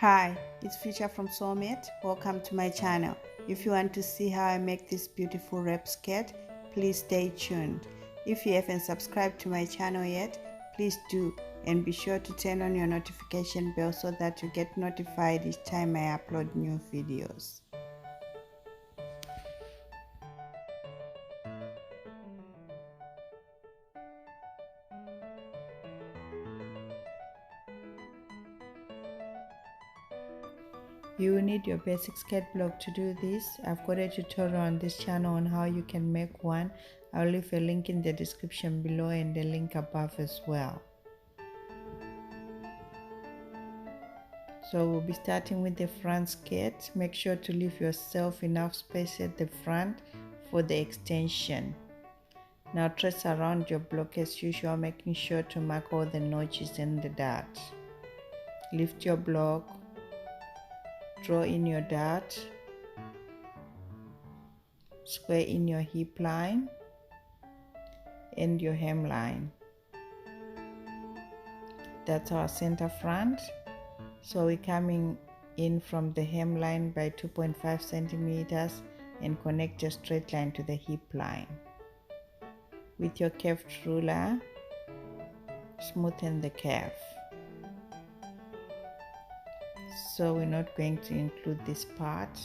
Hi, it's Future from Sewmate. Welcome to my channel. If you want to see how I make this beautiful wrap skirt, please stay tuned. If you haven't subscribed to my channel yet, please do, and be sure to turn on your notification bell so that you get notified each time I upload new videos. You will need your basic skirt block to do this. I've got a tutorial on this channel on how you can make one. I'll leave a link in the description below and a link above as well. So we'll be starting with the front skirt. Make sure to leave yourself enough space at the front for the extension. Now trace around your block as usual, making sure to mark all the notches and the dart. Lift your block, draw in your dart, square in your hip line and your hemline. That's our center front. So we're coming in from the hemline by 2.5 centimeters and connect a straight line to the hip line. With your curved ruler, smoothen the curve. So we're not going to include this part.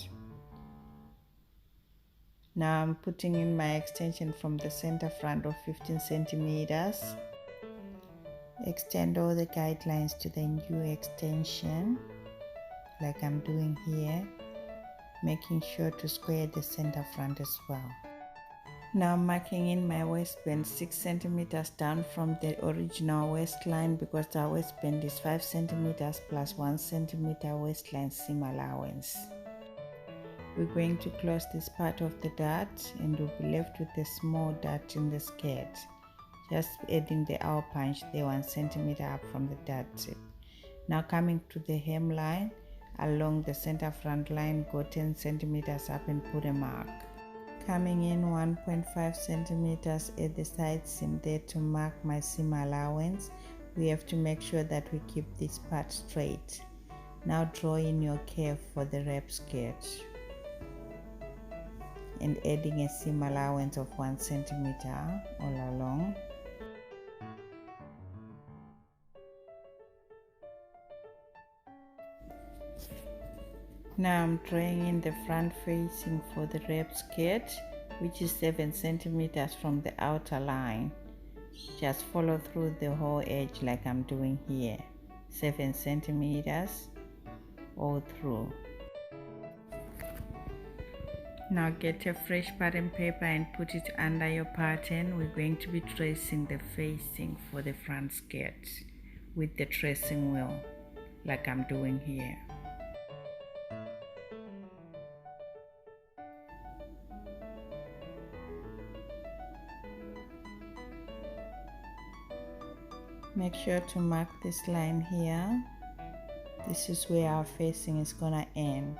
Now I'm putting in my extension from the center front of 15 centimeters. Extend all the guidelines to the new extension like I'm doing here, making sure to square the center front as well. Now I'm marking in my waistband 6 centimeters down from the original waistline because our waistband is 5 centimeters plus 1 centimeter waistline seam allowance. We're going to close this part of the dart and we'll be left with a small dart in the skirt. Just adding the hour punch there 1 centimeter up from the dart tip. Now coming to the hemline, along the center front line, go 10 centimeters up and put a mark. Coming in 1.5 centimeters at the side seam there to mark my seam allowance. We have to make sure that we keep this part straight. Now draw in your curve for the wrap skirt and adding a seam allowance of 1 centimeter all along. Now I'm drawing in the front facing for the wrap skirt, which is 7 centimeters from the outer line. Just follow through the whole edge like I'm doing here. 7 centimeters all through. Now get a fresh pattern paper and put it under your pattern. We're going to be tracing the facing for the front skirt with the tracing wheel like I'm doing here. Make sure to mark this line here. This is where our facing is gonna end.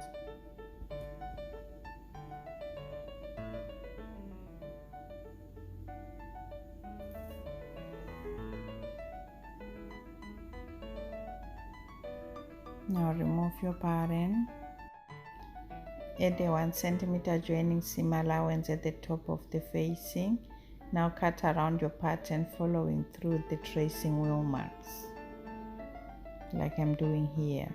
Now remove your pattern. Add a 1 centimeter joining seam allowance at the top of the facing. Now cut around your pattern following through the tracing wheel marks like I'm doing here.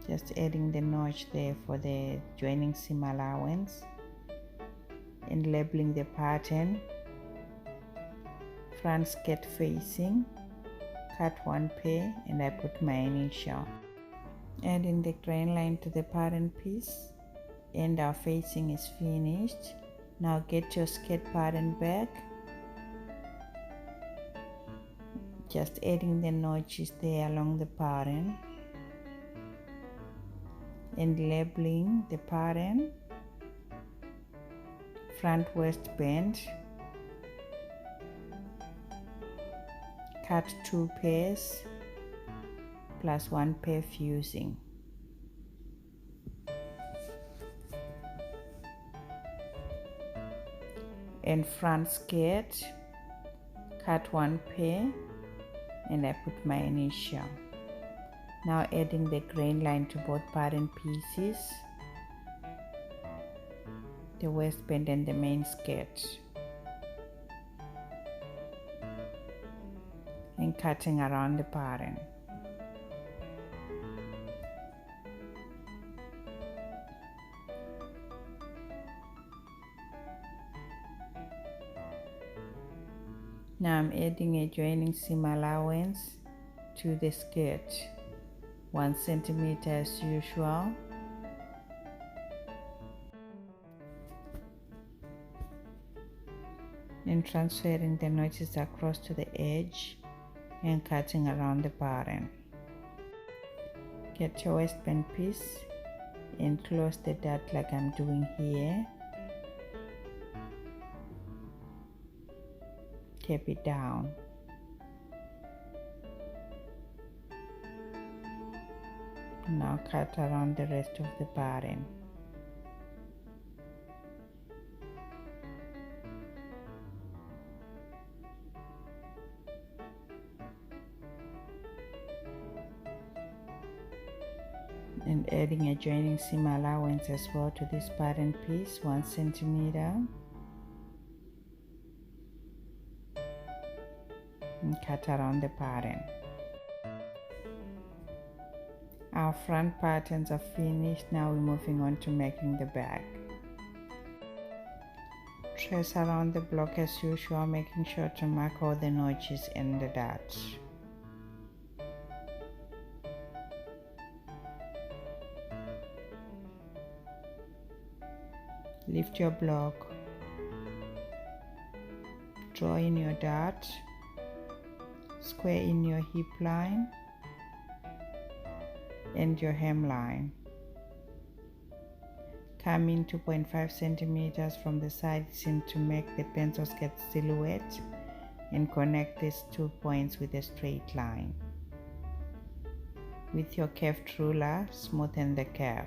Just adding the notch there for the joining seam allowance and labeling the pattern. Front skirt facing, cut 1 pair and I put my initial. Adding the grain line to the pattern piece and our facing is finished. Now get your skirt pattern back, just adding the notches there along the pattern and labeling the pattern. Front waistband, cut 2 pairs plus 1 pair fusing. And front skirt, cut 1 pair and I put my initial. Now adding the grain line to both pattern pieces, the waistband and the main skirt, and cutting around the pattern. Now I'm adding a joining seam allowance to the skirt, 1 centimeter as usual. And transferring the notches across to the edge and cutting around the pattern. Get your waistband piece and close the dart like I'm doing here. Keep it down. Now cut around the rest of the pattern. And adding a joining seam allowance as well to this pattern piece, 1 centimeter. And cut around the pattern. Our front patterns are finished. Now we're moving on to making the back. Trace around the block as usual, making sure to mark all the notches and the darts. Lift your block, draw in your dart, square in your hip line and your hemline. Come in 2.5 centimeters from the side seam to make the pencil skirt silhouette and connect these 2 points with a straight line. With your curved ruler, smoothen the curve.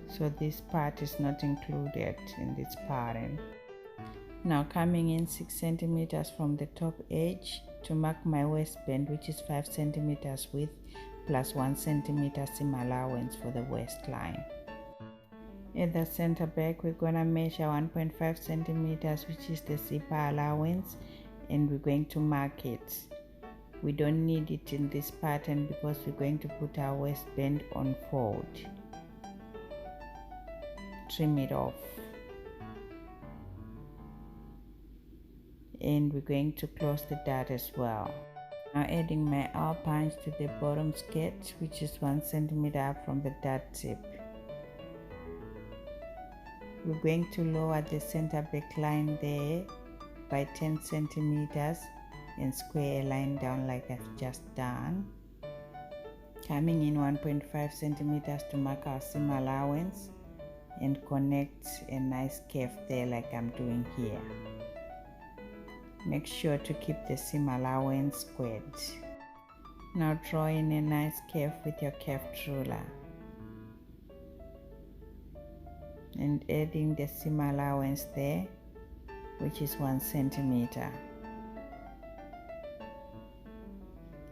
So this part is not included in this pattern. Now coming in 6 centimeters from the top edge to mark my waistband, which is 5 centimeters width plus 1 centimeter seam allowance for the waistline. At the center back, we're gonna measure 1.5 centimeters, which is the zipper allowance, and we're going to mark it. We don't need it in this pattern because we're going to put our waistband on fold. Trim it off. And we're going to close the dart as well. Now adding my arm punch to the bottom skirt, which is 1 centimeter up from the dart tip. We're going to lower the center back line there by 10 centimeters and square a line down like I've just done. Coming in 1.5 centimeters to mark our seam allowance and connect a nice curve there like I'm doing here. Make sure to keep the seam allowance squared. Now draw in a nice curve with your curved ruler and adding the seam allowance there, which is 1 centimeter.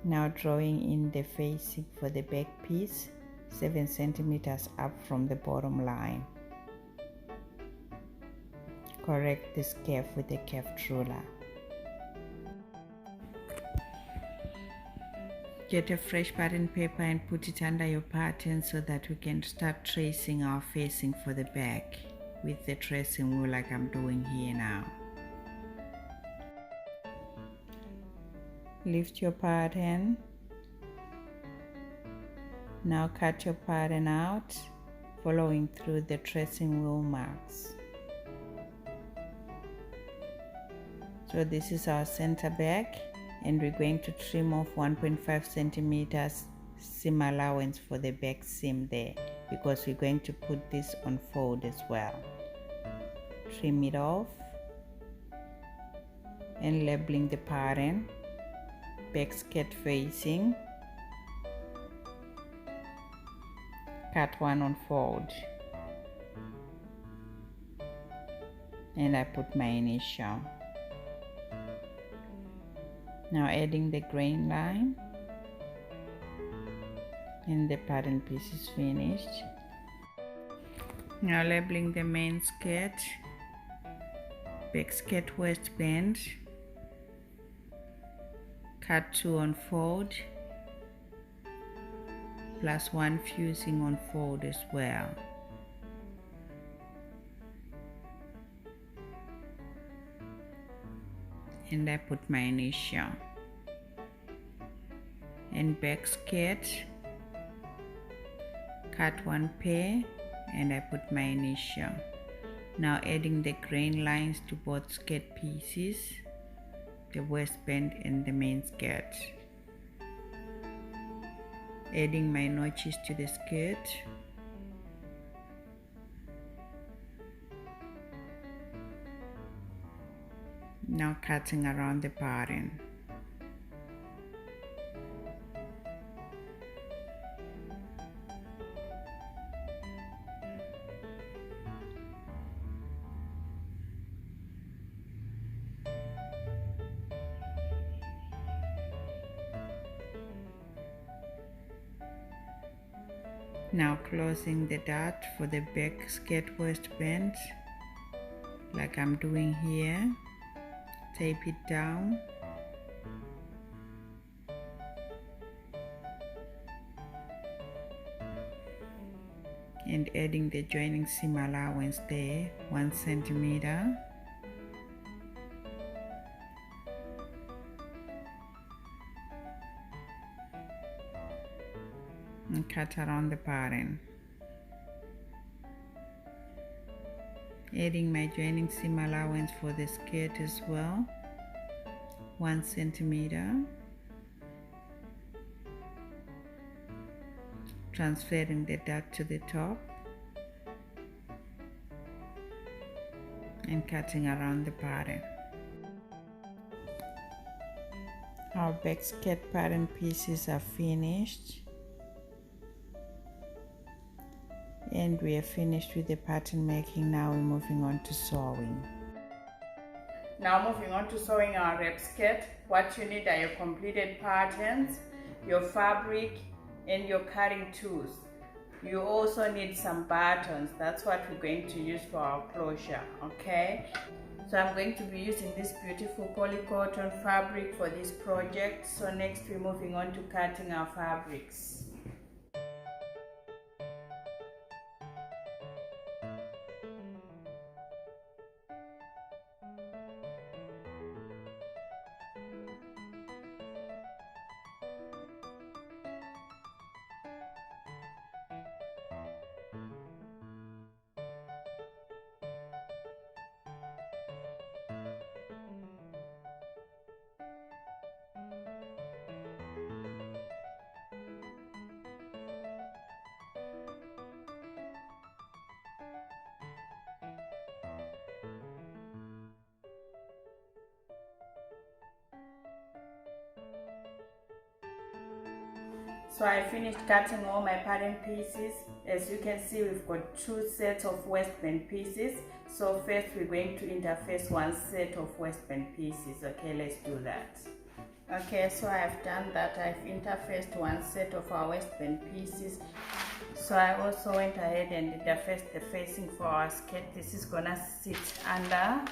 Now drawing in the facing for the back piece, 7 centimeters up from the bottom line. Correct this curve with a curved ruler. Get a fresh pattern paper and put it under your pattern so that we can start tracing our facing for the back with the tracing wheel like I'm doing here now. Lift your pattern. Now cut your pattern out, following through the tracing wheel marks. So this is our center back, and we're going to trim off 1.5 centimeters seam allowance for the back seam there, because we're going to put this on fold as well. Trim it off and labeling the pattern, back skirt facing, cut one on fold. and I put my initial. Now adding the grain line, and the pattern piece is finished. Now labeling the main skirt, back skirt waistband, cut 2 on fold, plus 1 fusing on fold as well. And I put my initial. And back skirt, cut 1 pair, and I put my initial. Now adding the grain lines to both skirt pieces, the waistband and the main skirt. Adding my notches to the skirt. Now cutting around the pattern. Now closing the dot for the back skirt waistband, like I'm doing here. Tape it down. And adding the joining seam allowance there, 1 centimeter. And cut around the pattern. Adding my joining seam allowance for the skirt as well, 1 centimeter. Transferring the dot to the top and cutting around the pattern. Our back skirt pattern pieces are finished. And we are finished with the pattern making. Now we're moving on to sewing. Now moving on to sewing our wrap skirt. What you need are your completed patterns, your fabric, and your cutting tools. You also need some buttons. That's what we're going to use for our closure, okay? So I'm going to be using this beautiful polycotton fabric for this project. So next we're moving on to cutting our fabrics. So I finished cutting all my pattern pieces. As you can see, we've got 2 sets of waistband pieces. So first we're going to interface 1 set of waistband pieces. Okay, let's do that. Okay, so I've done that. I've interfaced 1 set of our waistband pieces. So I also went ahead and interfaced the facing for our skirt. This is gonna sit under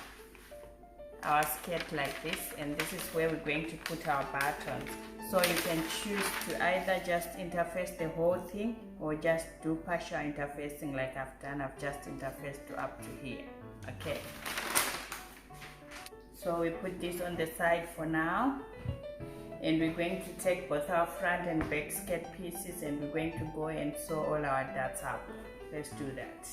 our skirt like this, and this is where we're going to put our buttons. So you can choose to either just interface the whole thing or just do partial interfacing like I've done. I've just interfaced to up to here. Okay. So we put this on the side for now, and we're going to take both our front and back skirt pieces and we're going to go and sew all our darts up. Let's do that.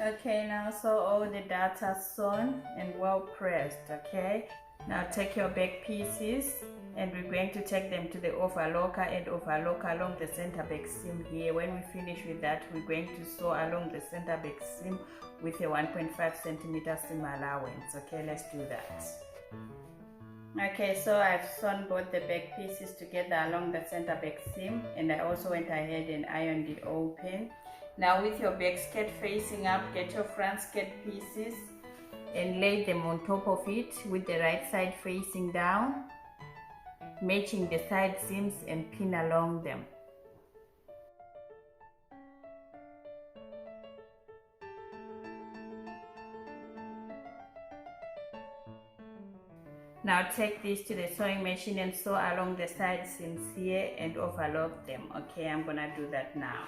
Okay, now so all the darts are sewn and well pressed. Okay, now take your back pieces and we're going to take them to the overlocker and overlock along the center back seam here. When we finish with that, we're going to sew along the center back seam with a 1.5 centimeter seam allowance. Okay, let's do that. Okay, so I've sewn both the back pieces together along the center back seam, and I also went ahead and ironed it open. Now with your back skirt facing up, get your front skirt pieces and lay them on top of it with the right side facing down, matching the side seams, and pin along them. Now take this to the sewing machine and sew along the side seams here and overlock them. Okay, I'm gonna do that now.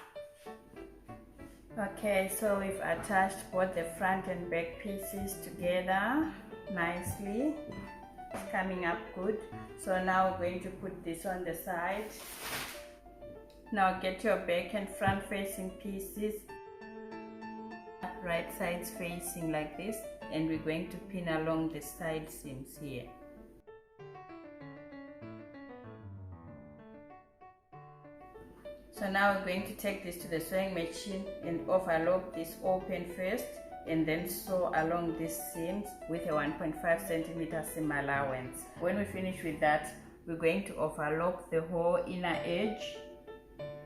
Okay, so we've attached both the front and back pieces together nicely. It's coming up good. So now we're going to put this on the side. Now get your back and front facing pieces, right sides facing like this, and we're going to pin along the side seams here. So now we're going to take this to the sewing machine and overlock this open first, and then sew along these seams with a 1.5 centimeter seam allowance. When we finish with that, we're going to overlock the whole inner edge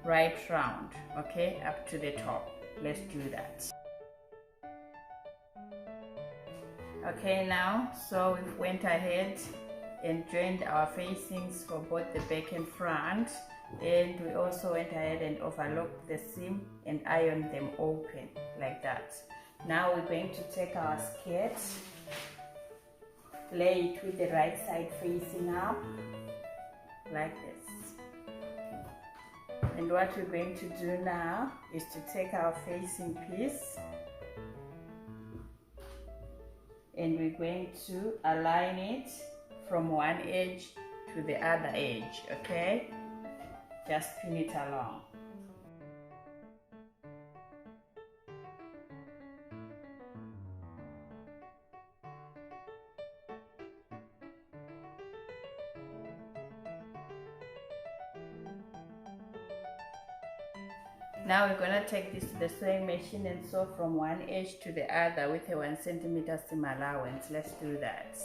right round, okay, up to the top. Let's do that. Okay, now, so we went ahead and joined our facings for both the back and front, and we also went ahead and overlocked the seam and ironed them open like that. Now we're going to take our skirt, lay it with the right side facing up like this. And what we're going to do now is to take our facing piece and we're going to align it from one edge to the other edge, okay? Just pin it along. Now we're going to take this to the sewing machine and sew from one edge to the other with a 1 centimeter seam allowance. Let's do that.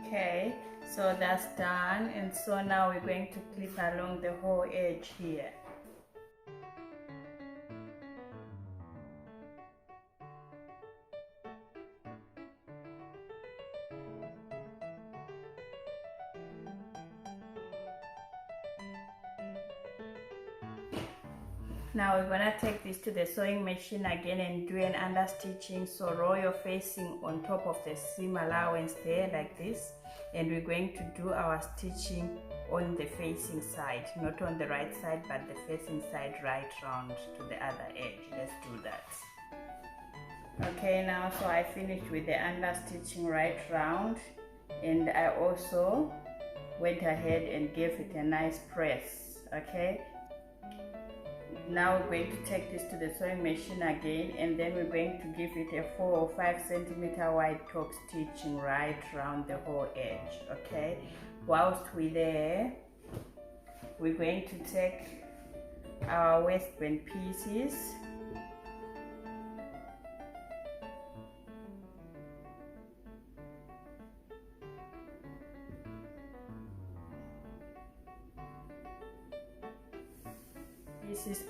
Okay, so that's done, and so now we're going to clip along the whole edge here. Now we're gonna take this to the sewing machine again and do an understitching. So roll your facing on top of the seam allowance there like this, and we're going to do our stitching on the facing side, not on the right side but the facing side right round to the other edge. Let's do that. Okay, now so I finished with the understitching right round, and I also went ahead and gave it a nice press. Okay, now we're going to take this to the sewing machine again, and then we're going to give it a 4 or 5 centimeter wide top stitching right around the whole edge. Okay, whilst we're there, we're going to take our waistband pieces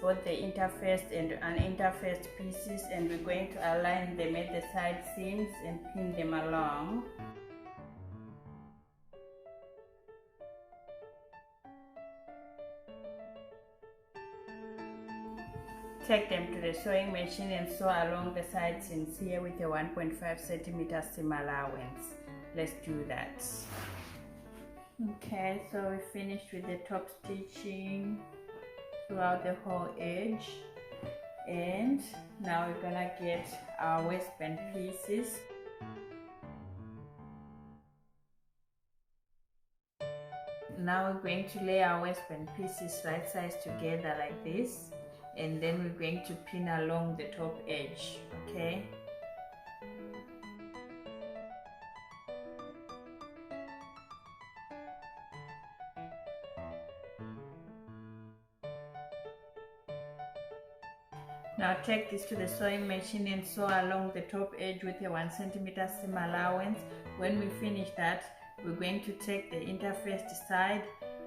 both the interfaced and uninterfaced pieces, and we're going to align them at the side seams and pin them along. Take them to the sewing machine and sew along the side seams here with a 1.5 centimeter seam allowance. Let's do that. Okay, so we finished with the top stitching throughout the whole edge, and now we're gonna get our waistband pieces. Now we're going to lay our waistband pieces right sides together like this, and then we're going to pin along the top edge. Okay, now take this to the sewing machine and sew along the top edge with a 1 centimeter seam allowance. When we finish that, we're going to take the interfaced side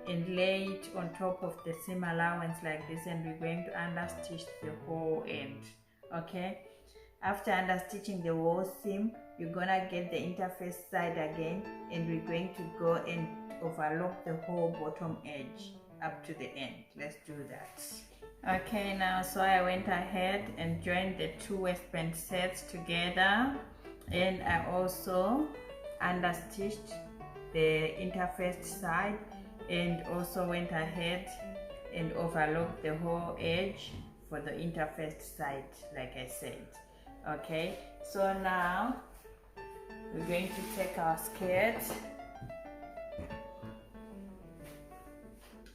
and lay it on top of the seam allowance like this, and we're going to understitch the whole end. Okay, After under stitching the whole seam, you're gonna get the interface side again, and we're going to go and overlock the whole bottom edge up to the end. Let's do that. Okay, now so I went ahead and joined the two waistband sets together, and I also understitched the interfaced side and also went ahead and overlocked the whole edge for the interfaced side, like I said. Okay, so now we're going to take our skirt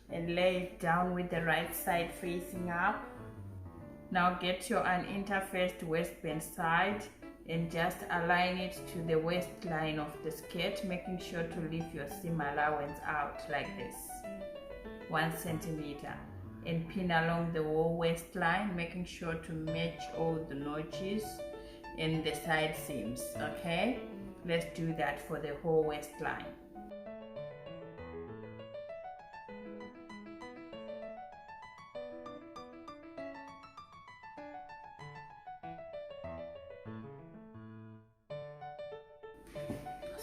and lay it down with the right side facing up. Now get your uninterfaced waistband side and just align it to the waistline of the skirt, making sure to leave your seam allowance out like this, 1 centimeter, and pin along the whole waistline, making sure to match all the notches and the side seams. Okay, let's do that for the whole waistline.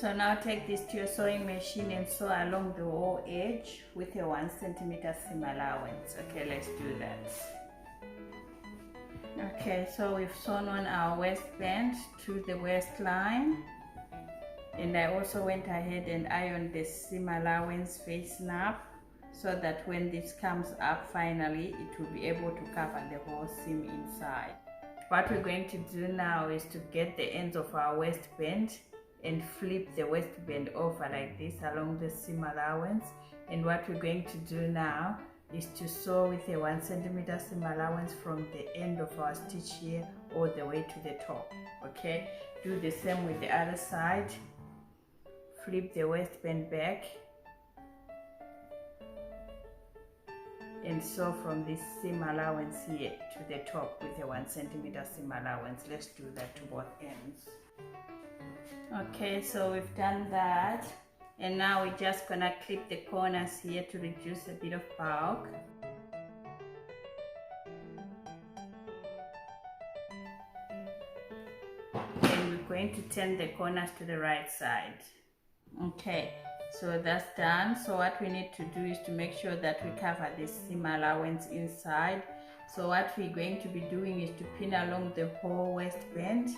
So now take this to your sewing machine and sew along the whole edge with a 1 centimeter seam allowance. Okay, let's do that. Okay, so we've sewn on our waistband to the waistline, and I also went ahead and ironed the seam allowance facing up so that when this comes up finally, it will be able to cover the whole seam inside. What we're going to do now is to get the ends of our waistband and flip the waistband over like this along the seam allowance, and what we're going to do now is to sew with a 1 centimeter seam allowance from the end of our stitch here all the way to the top. Okay, do the same with the other side. Flip the waistband back and sew from this seam allowance here to the top with a 1 centimeter seam allowance. Let's do that to both ends. Okay, so we've done that, and now we're just gonna clip the corners here to reduce a bit of bulk. And we're going to turn the corners to the right side. Okay, so that's done. So what we need to do is to make sure that we cover this seam allowance inside. So what we're going to be doing is to pin along the whole waistband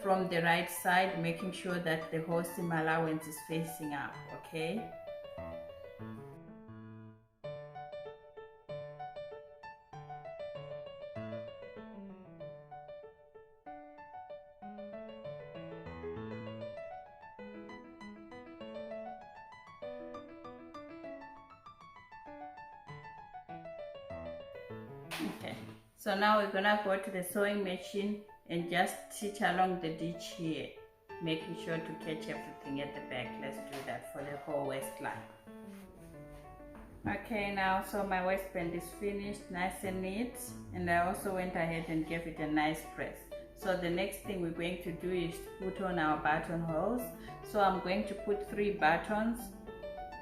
from the right side, making sure that the whole seam allowance is facing up. Okay, okay, so now we're gonna go to the sewing machine and just stitch along the ditch here, making sure to catch everything at the back. Let's do that for the whole waistline. Okay, now so my waistband is finished, nice and neat, and I also went ahead and gave it a nice press. So the next thing we're going to do is put on our buttonholes. So I'm going to put 3 buttons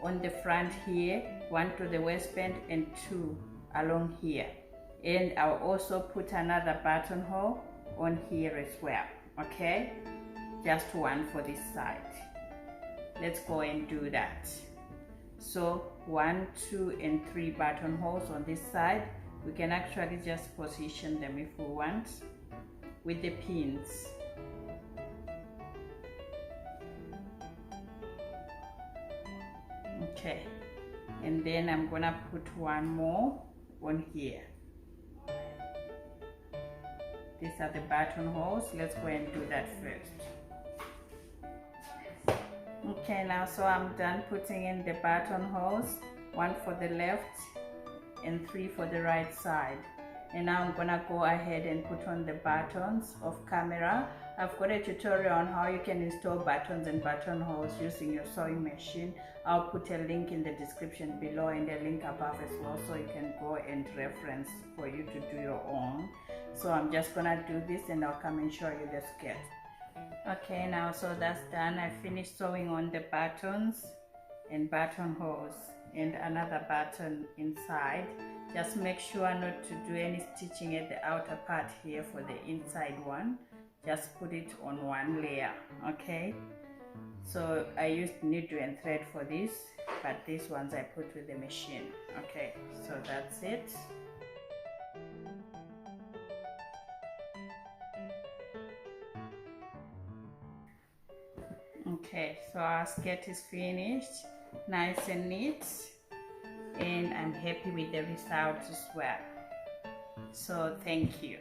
on the front here, 1 to the waistband and 2 along here, and I'll also put another buttonhole on here as well. Okay, just 1 for this side. Let's go and do that. So 1, 2 and 3 buttonholes on this side. We can actually just position them if we want with the pins. Okay, and then I'm gonna put 1 more on here. These are the buttonholes. Let's go and do that first. Okay, now so I'm done putting in the buttonholes, 1 for the left and 3 for the right side. And now I'm gonna go ahead and put on the buttons off camera. I've got a tutorial on how you can install buttons and buttonholes using your sewing machine. I'll put a link in the description below and a link above as well, so you can go and reference for you to do your own. So I'm just gonna do this and I'll come and show you the skirt. Okay, now so that's done. I finished sewing on the buttons and buttonholes and another button inside. Just make sure not to do any stitching at the outer part here for the inside one. just put it on one layer. Okay, so I used needle and thread for this, but these ones I put with the machine. Okay, so that's it. Okay, so our skirt is finished, nice and neat, and I'm happy with the result as well. So thank you.